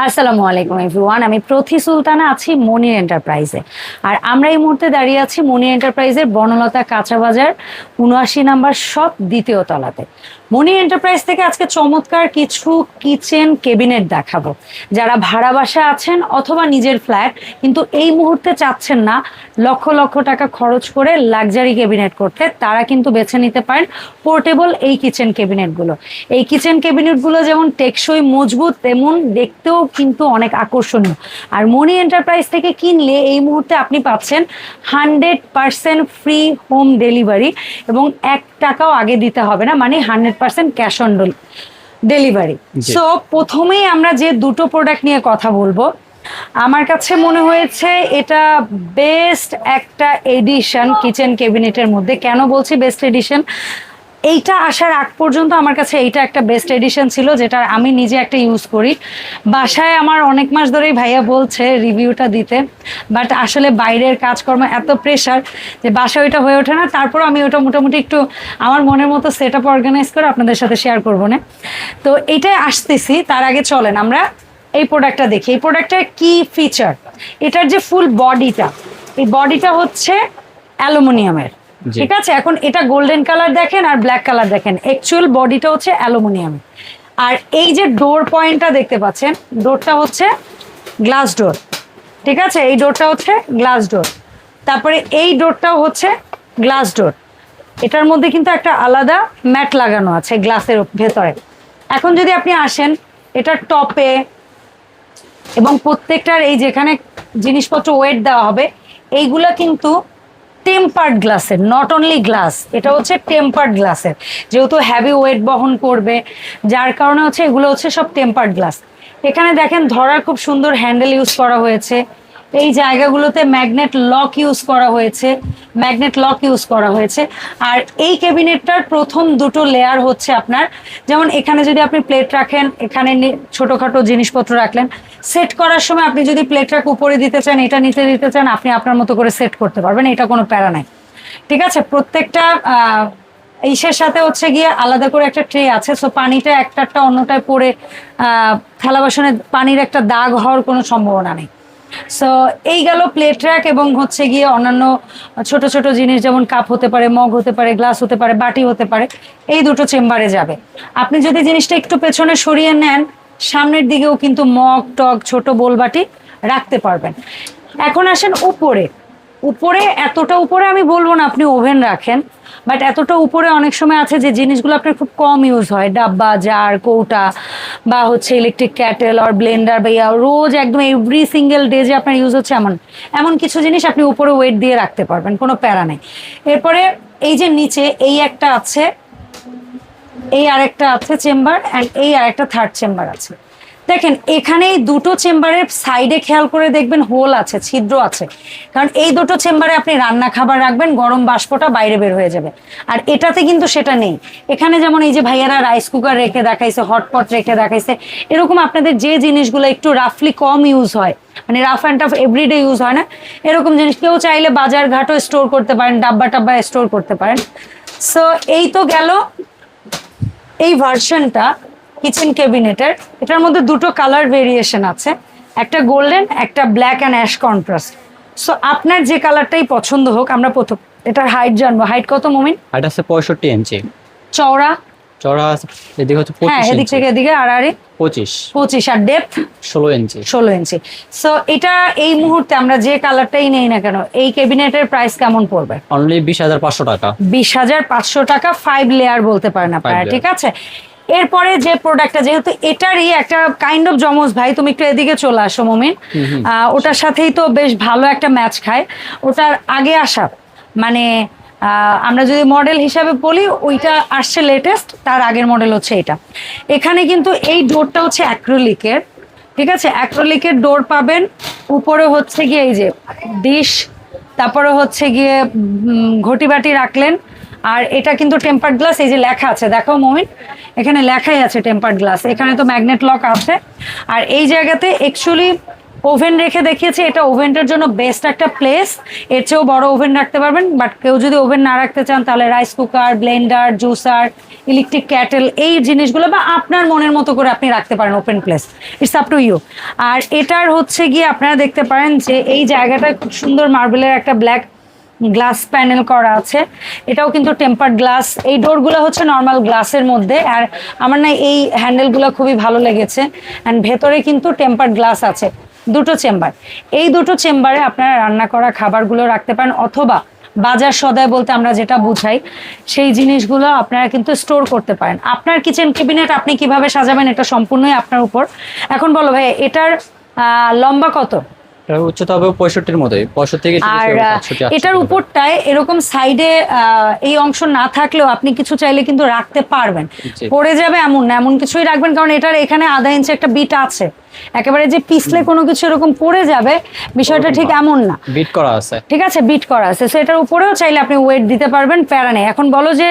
আসসালামু আলাইকুম এভরিওয়ান, আমি প্রথি সুলতানা আছি মনির এন্টারপ্রাইজে। আর আমরা এই মুহূর্তে দাঁড়িয়ে আছি মনির এন্টারপ্রাইজের বনলতা কাঁচা বাজার ৭৯ নাম্বার শপ, দ্বিতীয় তলাতে। মনির এন্টারপ্রাইজ থেকে আজকে চমৎকার কিছু কিচেন কেবিনেট দেখাবো। যারা ভাড়া বাসায় আছেন অথবা নিজের ফ্ল্যাট কিন্তু এই মুহূর্তে চাচ্ছেন না লক্ষ লক্ষ টাকা খরচ করে লাক্সারি কেবিনেট করতে, তারা কিন্তু বেছে নিতে পারেন পোর্টেবল এই কিচেন কেবিনেটগুলো। এই কিচেন কেবিনেটগুলো যেমন টেকসই মজবুত, তেমন দেখতেও কিন্তু অনেক আকর্ষণীয়। আর মনি এন্টারপ্রাইজ থেকে কিনলে এই মুহূর্তে আপনি পাচ্ছেন 100% ফ্রি হোম ডেলিভারি এবং 1 টাকাও আগে দিতে হবে না, মানে 100% ক্যাশ অন ডেলিভারি। সো প্রথমেই আমরা যে দুটো প্রোডাক্ট নিয়ে কথা বলবো, আমার কাছে মনে হয়েছে এটা বেস্ট একটা এডিশন কিচেন ক্যাবিনেটের মধ্যে। কেন বলছি বেস্ট এডিশন? এইটা আসার আগ পর্যন্ত আমার কাছে এইটা একটা বেস্ট এডিশন ছিল, যেটা আমি নিজে একটা ইউজ করি বাসায়। আমার অনেক মাস ধরেই ভাইয়া বলছে রিভিউটা দিতে, বাট আসলে বাইরের কাজকর্ম এত প্রেশার যে বাসায় ওইটা হয়ে ওঠে না। তারপর আমি ওটা মোটামুটি একটু আমার মনের মতো সেট আপ অর্গানাইজ করে আপনাদের সাথে শেয়ার করবো না। তো এইটাই আসতেছি, তার আগে চলেন আমরা এই প্রোডাক্টটা দেখি। এই প্রোডাক্টের কি ফিচার? এটার যে ফুল বডিটা, এই বডিটা হচ্ছে অ্যালুমিনিয়ামের, ঠিক আছে? এখন এটা গোল্ডেন কালার দেখেন আর ব্ল্যাক কালার দেখেন, অ্যাকচুয়াল বডিটা হচ্ছে অ্যালুমিনিয়াম। আর এই যে ডোর পয়েন্টটা দেখতে পাচ্ছেন, ডোরটা হচ্ছে গ্লাস ডোর, ঠিক আছে? এই ডোরটা হচ্ছে গ্লাস ডোর, তারপরে এই ডোরটাও হচ্ছে গ্লাস ডোর। এটার মধ্যে কিন্তু একটা আলাদা ম্যাট লাগানো আছে গ্লাসের ভেতরে। এখন যদি আপনি আসেন এটার টপে এবং প্রত্যেকটার এই যেখানে জিনিসপত্র ওয়েট দেওয়া হবে, এইগুলা কিন্তু টেম্পার্ড গ্লাসের, নট অনলি গ্লাস, এটা হচ্ছে টেম্পার্ড গ্লাসের, যেহেতু হ্যাভি ওয়েট বহন করবে, যার কারণে হচ্ছে এগুলো হচ্ছে সব টেম্পার্ড গ্লাস। এখানে দেখেন ধরার খুব সুন্দর হ্যান্ডেল ইউজ করা হয়েছে। এই জায়গাগুলোতে ম্যাগনেট লক ইউজ করা হয়েছে, ম্যাগনেট লক ইউজ করা হয়েছে। আর এই ক্যাবিনেটটার প্রথম দুটো লেয়ার হচ্ছে আপনার, যেমন এখানে যদি আপনি প্লেট রাখেন, এখানে ছোটোখাটো জিনিসপত্র রাখলেন, সেট করার সময় আপনি যদি প্লেটটাকে উপরে দিতে চান, এটা নিচে দিতে চান, আপনি আপনার মতো করে সেট করতে পারবেন, এটা কোনো প্যারা নাই, ঠিক আছে? প্রত্যেকটা ইসের সাথে হচ্ছে গিয়ে আলাদা করে একটা ট্রে আছে, সো পানিটা একটা অন্যটায় পড়ে থালা বাসনে পানির একটা দাগ হওয়ার কোনো সম্ভাবনা নেই। সো এই গেল প্লেট র্যাক এবং হচ্ছে গিয়ে অন্যান্য ছোট ছোট জিনিস, যেমন কাপ হতে পারে, মগ হতে পারে, গ্লাস হতে পারে, বাটি হতে পারে, এই দুটো চেম্বারে যাবে। আপনি যদি জিনিসটা একটু পেছনে সরিয়ে নেন, সামনের দিকেও কিন্তু মগ টগ ছোট বোল বাটি রাখতে পারবেন। এখন আসেন উপরে। উপরে এতটা উপরে আমি বলবো না আপনি ওভেন রাখেন, বাট এতটা উপরে অনেক সময় আছে যে জিনিসগুলো আপনার খুব কম ইউজ হয়, ডাব্বা, জার, কৌটা, বা হচ্ছে ইলেকট্রিক ক্যাটেল আর ব্লেন্ডার, বা রোজ একদম এভরি সিঙ্গেল ডে যে আপনার ইউজ হচ্ছে এমন কিছু জিনিস আপনি উপরে ওয়েট দিয়ে রাখতে পারবেন, কোনো প্যারা নেই। এরপরে এই যে নিচে এই একটা আছে, এই আরেকটা আছে চেম্বার, অ্যান্ড এই আরেকটা থার্ড চেম্বার আছে। দেখেন এখানে এই দুটো চেম্বারের সাইডে খেয়াল করে দেখবেন হোল আছে, ছিদ্র আছে, কারণ এই দুটো চেম্বারে আপনি রান্না খাবার রাখবেন, গরম বাষ্পটা বাইরে বের হয়ে যাবে। আর এটাতে কিন্তু সেটা নেই। এখানে যেমন এই যে ভাইয়ারা রাইস কুকার রেখে দেখাইছে, হটপট রেখে দেখাইছে, এরকম আপনাদের যে জিনিসগুলো একটু রাফলি কম ইউজ হয়, মানে rough and tough everyday use হয় না, এরকম জিনিস কেউ চাইলে বাজার ঘাটও স্টোর করতে পারেন, ডাব্বা টাব্বা স্টোর করতে পারেন। সো এই তো গেল এই ভার্সনটা কিচেন ক্যাবিনেটের। এটার মধ্যে দুটো কালার ভেরিয়েশন আছে, একটা গোল্ডেন, একটা black and ash contrast. So আপনার যে কালারটাই পছন্দ হোক। আমরা প্রথম এটার হাইট জানবো। হাইট কত মমিন? হাইট আছে 65 ইঞ্চি। চওড়া? চওড়া এদিকে হচ্ছে 25 হ্যাঁ, এদিক থেকে এদিকে আড়াআড়ি 25। আর ডেপথ 16 ইঞ্চি। 16 ইঞ্চি। সো এটা এই মুহূর্তে আমরা যে কালারটাই নেই না কেন, এই ক্যাবিনেটের প্রাইস কেমন পড়বে? অনলি 20,500 টাকা। 20,500 টাকা, 5 লেয়ার বলতে পারেন আপনারা, ঠিক আছে? এরপরে যে প্রোডাক্টটা, যেহেতু এটারই একটা কাইন্ড অফ জমজ ভাই, তুমি একটু এদিকে চলে আসো মমিন, ওটার সাথেই তো বেশ ভালো একটা ম্যাচ খায়। ওটার আগে আসা মানে আমরা যদি মডেল হিসাবে বলি, ওইটা আসছে লেটেস্ট, তার আগের মডেল হচ্ছে এটা। এখানে কিন্তু এই ডোরটা হচ্ছে অ্যাক্রিলিকের, ঠিক আছে? অ্যাক্রিলিকের ডোর পাবেন। উপরে হচ্ছে গিয়ে এই যে ডিশ, তারপরে হচ্ছে গিয়ে ঘটি বাটি রাখলেন। আর এটা কিন্তু টেম্পার্ড গ্লাস, এই যে লেখা আছে, দেখো মমিন, এখানে লেখাই আছে টেম্পার্ড গ্লাস। এখানে তো ম্যাগনেট লক আছে। আর এই জায়গাতে অ্যাকচুয়ালি ওভেন রেখে দেখিয়েছি, এটা ওভেনটার জন্য বেস্ট একটা প্লেস। এর চেয়েও বড় ওভেন রাখতে পারবেন, বাট কেউ যদি ওভেন না রাখতে চান তাহলে rice cooker, Blender, juicer, electric cattle এই জিনিসগুলো বা আপনার মনের মতো করে আপনি রাখতে পারেন open place, it's up to you. আর এটার হচ্ছে গিয়ে আপনারা দেখতে পারেন যে এই জায়গাটা খুব সুন্দর মার্বেলের একটা ব্ল্যাক গ্লাস প্যানেল করা আছে, এটাও কিন্তু টেম্পার্ড গ্লাস। এই ডোরগুলো হচ্ছে নর্মাল গ্লাসের মধ্যে, আর আমার না এই হ্যান্ডেলগুলো খুবই ভালো লেগেছে। অ্যান্ড ভেতরে কিন্তু টেম্পার্ড গ্লাস আছে, দুটো চেম্বার। এই দুটো চেম্বারে আপনারা রান্না করা খাবারগুলো রাখতে পারেন, অথবা বাজার সদাই বলতে আমরা যেটা বুঝাই সেই জিনিসগুলো আপনারা কিন্তু স্টোর করতে পারেন। আপনার কিচেন ক্যাবিনেট আপনি কিভাবে সাজাবেন এটা সম্পূর্ণই আপনার উপর। এখন বলো ভাই, এটার লম্বা কত? এটা উচ্চতা হবে 65-র মতোই, 65 থেকে 30 আর হবে, 67, এটার 68 উপরটায় এরকম সাইডে এই অংশ না থাকলেও আপনি কিছু চাইলে কিন্তু রাখতে পারবেন, জি। পড়ে যাবে এমন না, এমন কিছুই রাখবেন, কারণ এটার এখানে আধা ইঞ্চি একটা বিট আছে, একেবারে যে পিছলে কোনো কিছু এরকম পড়ে যাবে বিষয়টা ঠিক এমন না, বিট করা আছে। ঠিক আছে, বিট করা আছে। সো এটার উপরেও চাইলে আপনি ওয়েট দিতে পারবেন, প্যারা নেই। এখন বলো যে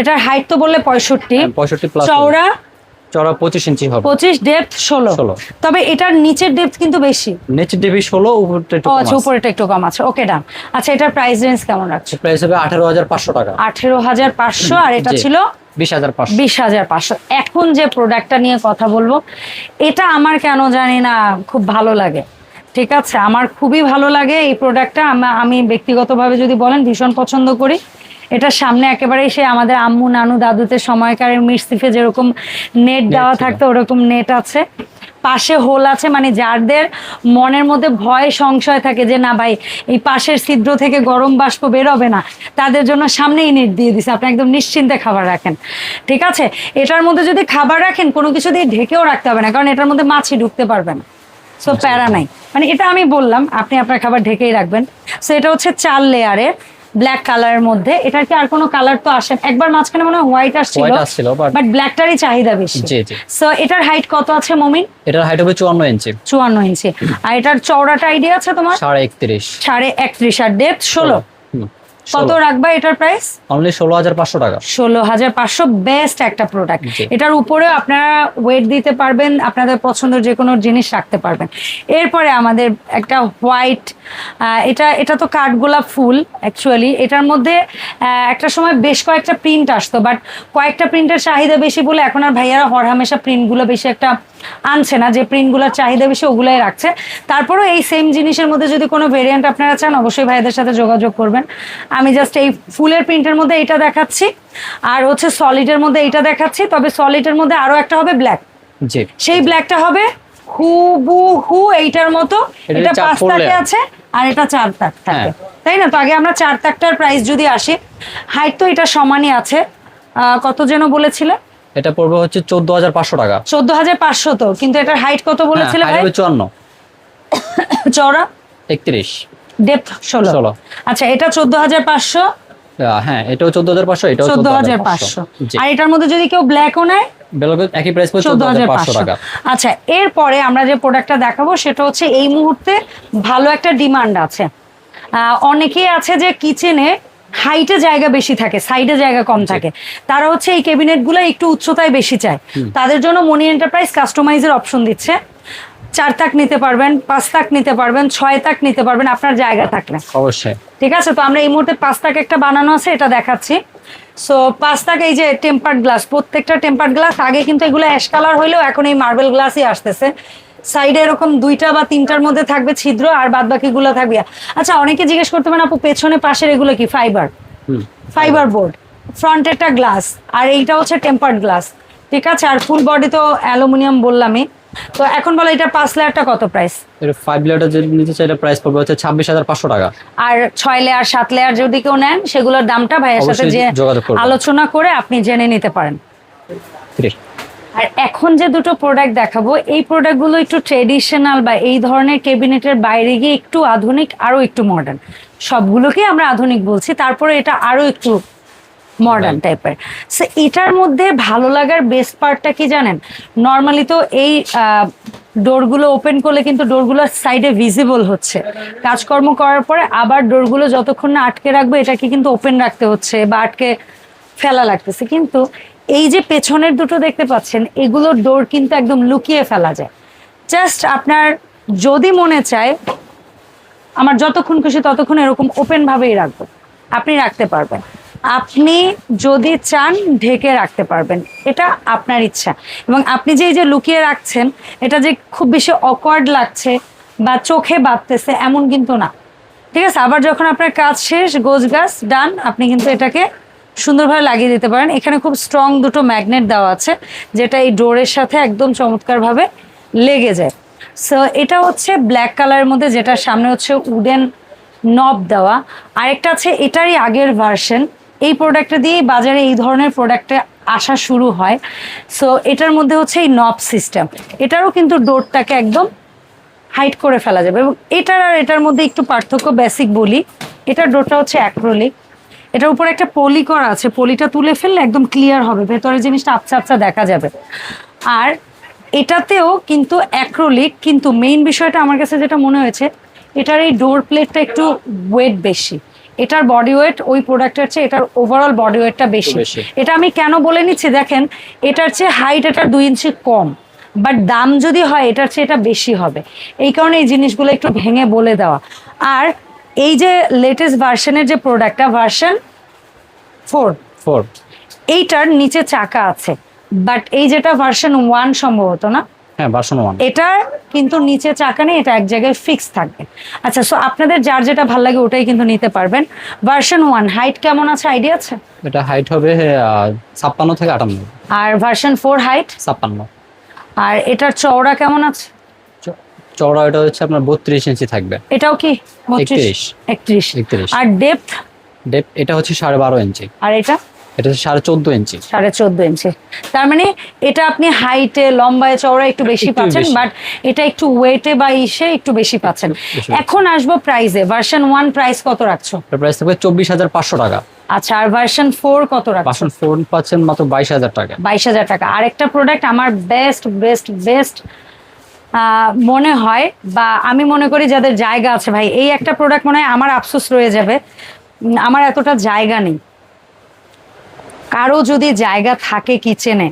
এটার হাইট তো বললে 65, 65 প্লাস, চওড়া চওড়া 25 ইঞ্চি হবে, 25, ডেপথ 16। 16। তবে এটার নিচের ডেপথ কিন্তু বেশি। নিচের ডিবি 16, উপরটা একটু ও কম আচ্ছা, আছে। উপরেটা একটু কম আছে, ওকে ডান। আচ্ছা, এটার প্রাইস রেঞ্জ কেমন রাখছো? প্রাইস হবে 18,500 টাকা। 18,500, আর এটা জি। ছিল 20,500। 20,500। এখন যে প্রোডাক্টটা নিয়ে কথা বলবো, এটা আমার কেন জানি না খুব ভালো লাগে, ঠিক আছে, আমার খুবই ভালো লাগে এই প্রোডাক্টটা। আমি ব্যক্তিগতভাবে যদি বলেন ভীষণ পছন্দ করি। এটার সামনে একেবারেই সে আমাদের আম্মু নানু দাদুদের সময়কার মিরসিফে যেরকম নেট দেওয়া ছিল। থাকতো ওরকম নেট আছে, পাশে হোল আছে, মানে যাদের মনের মধ্যে ভয় সংশয় থাকে যে না ভাই এই পাশের ছিদ্র থেকে গরম বাষ্প বেরোবে না, তাদের জন্য সামনেই নেট দিয়ে দিছে, আপনি একদম নিশ্চিন্তে খাবার রাখেন, ঠিক আছে। এটার মধ্যে যদি খাবার রাখেন কোনো কিছু দিয়ে ঢেকেও রাখতে হবে না, কারণ এটার মধ্যে মাছি ঢুকতে পারবে না, সো প্যারা নাই। মানে এটা আমি বললাম আপনি আপনার খাবার ঢেকেই রাখবেন। সো এটা হচ্ছে 4 লেয়ারের ব্ল্যাক কালারের মধ্যে। এটার কি আর কোনো কালার তো আসে? একবার মাঝখানে মনে হয় হোয়াইট আসছিল, White আসছিল, বাট ব্ল্যাকটারই চাহিদা বেশি। জি, জি। সো এটার হাইট কত আছে মমিন? এটার হাইট হবে 54 ইঞ্চি, 54 ইঞ্চি। আর এটার চওড়াটা আইডিয়া আছে তোমার? 31.5। 31.5, আর ডেপথ 16। কত রাখবা এটার প্রাইস? অনলি 16,500 টাকা। 16,500, বেস্ট একটা প্রোডাক্ট। জি। এটার উপরে আপনারা ওয়েট দিতে পারবেন, আপনাদের পছন্দের যে কোনো জিনিস রাখতে পারবেন। এরপরে আমাদের একটা হোয়াইট, এটা তো কাঠগোলাপ ফুল অ্যাকচুয়ালি। এটার মধ্যে একটা সময় বেশ কয়েকটা প্রিন্ট আসতো, বাট কয়েকটা প্রিন্টের চাহিদা বেশি বলে এখন আর ভাইয়ারা হরহামেশা প্রিন্টগুলো বেশি একটা আনছে না, যে প্রিন্টগুলোর চাহিদা বেশি ওগুলাই রাখছে। তারপরেও এই সেম জিনিসের মধ্যে যদি কোনো ভেরিয়েন্ট আপনারা চান অবশ্যই ভাইদের সাথে যোগাযোগ করবেন। আমি জাস্ট এই ফুলের প্রিন্টের মধ্যে এইটা দেখাচ্ছি, আর হচ্ছে সলিডের মধ্যে এইটা দেখাচ্ছি। তবে সলিডের মধ্যে আরো একটা হবে ব্ল্যাক, জি। সেই ব্ল্যাকটা হবে হুবহু এইটার মতো। এটা এটা 4 5 তাকে আছে আর এটা 4 তাক থাকে, তাই না? তো আগে আমরা 4 তাকটার প্রাইস যদি আসি, হাইট তো এটা সমানই আছে, কত যেন বলেছিলেন? এটা পড়বে হচ্ছে 14,500 টাকা। 14,500 তো, কিন্তু এটার হাইট কত বলেছিল ভাই? 54, চওড়া 31, ডেপথ 16। আচ্ছা, এটা 14,500, হ্যাঁ এটাও 14,500, এটাও 14,500। 14,500। জি। আর এটার মধ্যে যদি কেউ ব্ল্যাকও নেয় বেলকে একই প্রাইস পড়বে 14,500 টাকা। আচ্ছা, এরপরে আমরা যে প্রোডাক্টটা দেখাবো সেটা হচ্ছে এই মুহূর্তে ভালো একটা ডিমান্ড আছে। অনেকেই আছে যে কিচেনে হাইটে জায়গা বেশি থাকে, সাইডে জায়গা কম থাকে, তারা হচ্ছে এই ক্যাবিনেটগুলো একটু উচ্চতায় বেশি চায়। তাদের জন্য মনি এন্টারপ্রাইজ কাস্টমাইজের অপশন দিচ্ছে। 4 তাক নিতে পারবেন, 5 তাক নিতে পারবেন, 6 তাক নিতে পারবেন আপনার জায়গা থাকলে, অবশ্যই। ঠিক আছে। তো আমরা এই মুহূর্তে 5 তাক একটা বানানো আছে, এটা দেখাচ্ছি। সো 5 তাক, এই যে টেম্পার্ড গ্লাস, প্রত্যেকটা টেম্পার্ড গ্লাস। আগে কিন্তু এগুলো অ্যাশ কালার হইলেও এখন এই মার্বেল গ্লাসই আসতেছে। সাইডে এরকম 2টা বা 3টার মধ্যে থাকবে ছিদ্র, আর বাদ বাকিগুলো থাকবে। আচ্ছা, অনেকে জিজ্ঞেস করতে পারেন আপু পেছনে পাশের এগুলো কি ফাইবার? Fibre board. ফ্রন্টেরটা গ্লাস, আর এইটা হচ্ছে টেম্পার্ড গ্লাস, ঠিক আছে। আর ফুল বডি তো অ্যালুমিনিয়াম বললামই। তো এখন বলো এটা 5 লেয়ারটা কত প্রাইস? এর 5 লেয়ারটা যদি নিতে চাইলে প্রাইস পড়বে হচ্ছে 26,500 টাকা। আর 6 লেয়ার 7 লেয়ার যদি কেউ নেন সেগুলোর দামটা ভাইয়ের সাথে অবশ্যই যে যোগাযোগ করবেন। আলোচনা করে আপনি জেনে নিতে পারেন। আর এখন যে দুটো প্রোডাক্ট দেখাবো, এই প্রোডাক্টগুলো একটু ট্রেডিশনাল বা এই ধরনের ক্যাবিনেটের বাইরে গিয়ে একটু আধুনিক, আরো একটু মডার্ন। সবগুলোকেই আমরা আধুনিক বলছি, তারপরে এটা আরো একটু মডার্ন টাইপের। সো এটার মধ্যে ভালো লাগার বেস্ট পার্টটা কি জানেন? নর্মালি তো এই ডোরগুলো ওপেন করলে কিন্তু ডোরগুলোর সাইডে ভিজিবল হচ্ছে, কাজকর্ম করার পরে আবার ডোরগুলো যতক্ষণ না আটকে রাখবে এটাকে কিন্তু ওপেন রাখতে হচ্ছে বা আটকে ফেলা লাগতেছে। কিন্তু এই যে পেছনের দুটো দেখতে পাচ্ছেন, এগুলোর ডোর কিন্তু একদম লুকিয়ে ফেলা যায়। জাস্ট আপনার যদি মনে চায় আমার যতক্ষণ খুশি ততক্ষণ এরকম ওপেন ভাবেই রাখবো, আপনি রাখতে পারবেন। আপনি যদি চান ঢেকে রাখতে পারবেন, এটা আপনার ইচ্ছা। এবং আপনি যে এই যে লুকিয়ে রাখছেন, এটা যে খুব বেশি অকওয়ার্ড লাগছে বা চোখে বাঁধতেছে এমন কিন্তু না, ঠিক আছে? আবার যখন আপনার কাজ শেষ, গোছগাছ ডান, আপনি কিন্তু এটাকে সুন্দরভাবে লাগিয়ে দিতে পারেন। এখানে খুব স্ট্রং দুটো ম্যাগনেট দেওয়া আছে, যেটা এই ডোরের সাথে একদম চমৎকারভাবে লেগে যায়। সো এটা হচ্ছে ব্ল্যাক কালারের মধ্যে, যেটা সামনে হচ্ছে উডেন নব দেওয়া। আরেকটা আছে এটারই আগের ভার্সন, এই প্রোডাক্টটা দিয়ে বাজারে এই ধরনের প্রোডাক্টে আসা শুরু হয়। সো এটার মধ্যে হচ্ছে এই নব সিস্টেম, এটারও কিন্তু ডোরটাকে একদম হাইট করে ফেলা যাবে। এবং এটার আর এটার মধ্যে একটু পার্থক্য বেসিক বলি, এটার ডোরটা হচ্ছে অ্যাক্রোলিক, এটার উপর একটা পলি করা আছে, পলিটা তুলে ফেললে একদম ক্লিয়ার হবে, ভেতরের জিনিসটা আবছা আবছা দেখা যাবে। আর এটাতেও কিন্তু অ্যাক্রোলিক, কিন্তু মেইন বিষয়টা আমার কাছে যেটা মনে হয়েছে, এটার এই ডোর প্লেটটা একটু ওয়েট বেশি, এটার বডি ওয়েট ওই প্রোডাক্টের চেয়ে এটার ওভারঅল বডি ওয়েটটা বেশি। এটা আমি কেন বলে নিচ্ছি, দেখেন এটার চেয়ে হাইট এটার 2 ইঞ্চি কম, বাট দাম যদি হয় এটার চেয়ে এটা বেশি হবে। এই কারণে এই জিনিসগুলো একটু ভেঙে বলে দেওয়া। আর এই যে লেটেস্ট ভার্সনের যে প্রোডাক্টটা, ভার্সন 4, এইটার নিচে চাকা আছে, বাট এই যেটা ভার্সন 1 সম্ভবত না, হ্যাঁ ভার্সন 1, এটা কিন্তু নিচে চাকা নেই, এটা এক জায়গায় ফিক্স থাকবে। আচ্ছা, সো আপনাদের যার যেটা ভালো লাগে ওটাই কিন্তু নিতে পারবেন। ভার্সন 1 হাইট কেমন আছে আইডিয়া আছে? এটা হাইট হবে 56 থেকে 58। আর ভার্সন 4 হাইট 56। আর এটার চওড়া কেমন আছে? চওড়া এটা হচ্ছে আপনার 32 ইঞ্চি থাকবে। এটাও কি 31? 31। আর ডেপথ? ডেপথ এটা হচ্ছে 12.5 ইঞ্চি। আর এটা? এটা হচ্ছে 14.5 ইঞ্চি। 14.5 ইঞ্চি। তার মানে এটা আপনি হাইটে, লম্বায়, চওড়া একটু বেশি পাচ্ছেন, বাট এটা একটু ওয়েটে বা ইসে একটু বেশি পাচ্ছেন। এখন আসবো প্রাইসে। ভার্সন 1 প্রাইস কত রাখছো? প্রাইস থাকবে 24,500 টাকা। আচ্ছা, আর ভার্সন 4 কত রাখছো? ভার্সন 4 পাচ্ছেন মাত্র 22,000 টাকা। 22,000 টাকা। আরেকটা প্রোডাক্ট আমার বেস্ট মনে হয়, বা আমি মনে করি যাদের জায়গা আছে, ভাই এই একটা প্রোডাক্ট মনে হয় আমার আফসোস রয়ে যাবে, আমার এতটা জায়গা নেই। কারো যদি জায়গা থাকে কিচেনে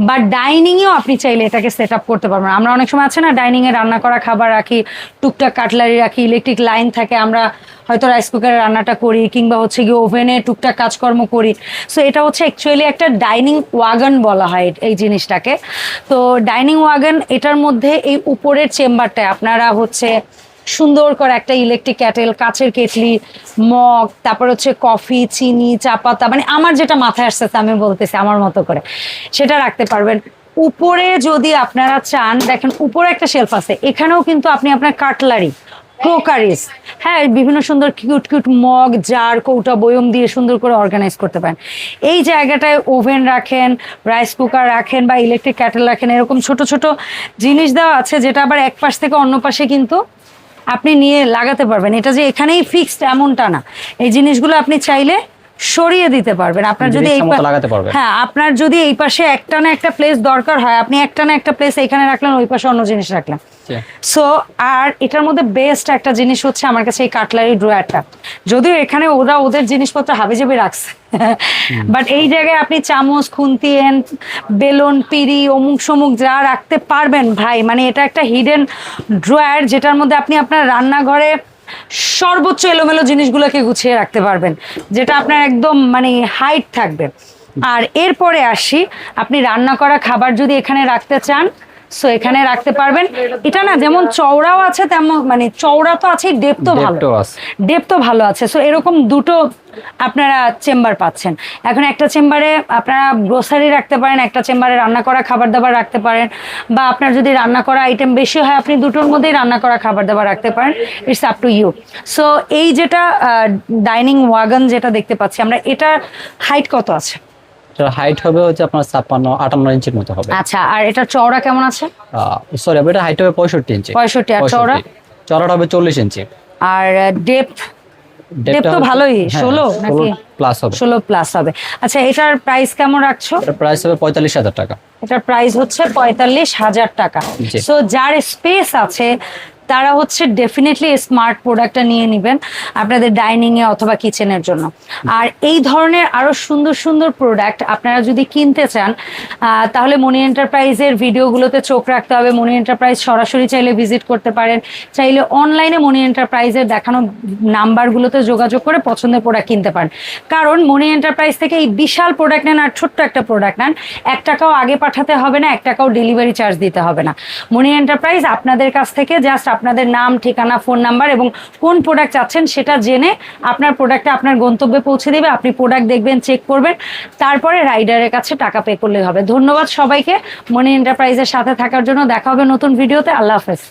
বা ডাইনিংয়েও, আপনি চাইলে এটাকে সেট আপ করতে পারবেন। আমরা অনেক সময় আছে না, ডাইনিংয়ে রান্না করা খাবার রাখি, টুকটাক কাটলারি রাখি, ইলেকট্রিক লাইন থাকে, আমরা হয়তো রাইস কুকারে রান্নাটা করি, কিংবা হচ্ছে গিয়ে ওভেনে টুকটাক কাজকর্ম করি। সো এটা হচ্ছে অ্যাকচুয়ালি একটা ডাইনিং ওয়াগন বলা হয় এই জিনিসটাকে। তো ডাইনিং ওয়াগন, এটার মধ্যে এই উপরের চেম্বারটায় আপনারা হচ্ছে সুন্দর করে একটা ইলেকট্রিক ক্যাটেল, কাচের কেটলি, মগ, তারপর হচ্ছে কফি, চিনি, চা পাতা, মানে আমার যেটা মাথায় আসছে আমি বলতেছি আমার মতো করে, সেটা রাখতে পারবেন। উপরে যদি আপনারা চান, দেখেন উপরে একটা শেলফ আছে, এখানেও কিন্তু আপনি আপনার কাটলারি, ক্রোকারিস, হ্যাঁ বিভিন্ন সুন্দর কিউট মগ, জার, কৌটা, বয়ম দিয়ে সুন্দর করে অর্গানাইজ করতে পারেন। এই জায়গাটায় ওভেন রাখেন, রাইস কুকার রাখেন বা ইলেকট্রিক ক্যাটেল রাখেন, এরকম ছোট ছোট জিনিস দেওয়া আছে, যেটা আবার এক পাশ থেকে অন্য পাশে কিন্তু আপনি নিয়ে লাগাতে পারবেন। এটা যে এখানেই ফিক্সড এমনটা না, এই জিনিসগুলো আপনি চাইলে সরিয়ে দিতে পারবেন। আপনার যদি হ্যাঁ, আপনার যদি এই পাশে একটা না একটা প্লেস দরকার হয়, আপনি একটা না একটা প্লেস এখানে রাখলেন, ওই পাশে অন্য জিনিস রাখলেন। সো আর এটার মধ্যে বেস্ট একটা জিনিস হচ্ছে আমার কাছে এই কাটলারি ড্রয়ারটা। যদিও এখানে ওরা ওদের জিনিসপত্র হাবিজাবি রাখছে, বাট এই জায়গায় আপনি চামচ, খুন্তি, বেলুন, পিড়ি, অমুক সমুক যা রাখতে পারবেন ভাই, মানে এটা একটা হিডেন ড্রয়ার, যেটার মধ্যে আপনি আপনার রান্নাঘরে সর্বোচ্চ এলোমেলো জিনিসগুলোকে গুছিয়ে রাখতে পারবেন, যেটা আপনার একদম মানে হাইট থাকবে। আর এরপরে আসি, আপনি রান্না করা খাবার যদি এখানে রাখতে চান, সো এখানে রাখতে পারবেন। এটা না যেমন চওড়াও আছে, তেমন মানে চওড়া তো আছে, ডেপথও ভালো আছে। সো এরকম দুটো আপনারা চেম্বার পাচ্ছেন। এখন একটা চেম্বারে আপনারা গ্রোসারি রাখতে পারেন, একটা চেম্বারে রান্না করা খাবার দাবার রাখতে পারেন, বা আপনার যদি রান্না করা আইটেম বেশি হয়, আপনি দুটোর মধ্যেই রান্না করা খাবার দাবার রাখতে পারেন। It's up to you. So এই যেটা ডাইনিং ওয়াগন যেটা দেখতে পাচ্ছি আমরা, এটার হাইট কত আছে? হাইট হবে হচ্ছে আপনার 56-58 ইঞ্চির মতো হবে। আচ্ছা, আর এটা চওড়া কেমন আছে? সরি, এটা হাইট হবে 65 ইঞ্চি। 65। আর চওড়াটা হবে 40 ইঞ্চি। আর ডেপথ তো ভালোই, 16 নাকি প্লাস হবে? 16 প্লাস হবে। আচ্ছা, এটার প্রাইস কেমন রাখছো? এটার প্রাইস হবে 45,000 টাকা। এটার প্রাইস হচ্ছে 45,000 টাকা। সো যার স্পেস আছে, তারা হচ্ছে ডেফিনেটলি স্মার্ট প্রোডাক্টটা নিয়ে নেবেন আপনাদের ডাইনিংয়ে অথবা কিচেনের জন্য। আর এই ধরনের আরও সুন্দর সুন্দর প্রোডাক্ট আপনারা যদি কিনতে চান তাহলে মনি এন্টারপ্রাইজের ভিডিওগুলোতে চোখ রাখতে হবে। মনি এন্টারপ্রাইজ সরাসরি চাইলে ভিজিট করতে পারেন, চাইলে অনলাইনে মনি এন্টারপ্রাইজের দেখানো নাম্বারগুলোতে যোগাযোগ করে পছন্দের প্রোডাক্ট কিনতে পারেন। কারণ মনি এন্টারপ্রাইজ থেকে এই বিশাল প্রোডাক্ট নেন আর ছোট্ট একটা প্রোডাক্ট নেন, 1 টাকাও আগে পাঠাতে হবে না, 1 টাকাও ডেলিভারি চার্জ দিতে হবে না। মনি এন্টারপ্রাইজ আপনাদের কাছ থেকে জাস্ট আপনাদের নাম, ঠিকানা, ফোন নাম্বার এবং কোন প্রোডাক্ট চাচ্ছেন সেটা জেনে আপনার প্রোডাক্টটা আপনার গন্তব্যে পৌঁছে দেবে। আপনি প্রোডাক্ট দেখবেন, চেক করবেন, তারপরে রাইডারের কাছে টাকা পে করলেই হবে। ধন্যবাদ সবাইকে মনি এন্টারপ্রাইজের সাথে থাকার জন্য। দেখা হবে নতুন ভিডিওতে। আল্লাহ হাফেজ।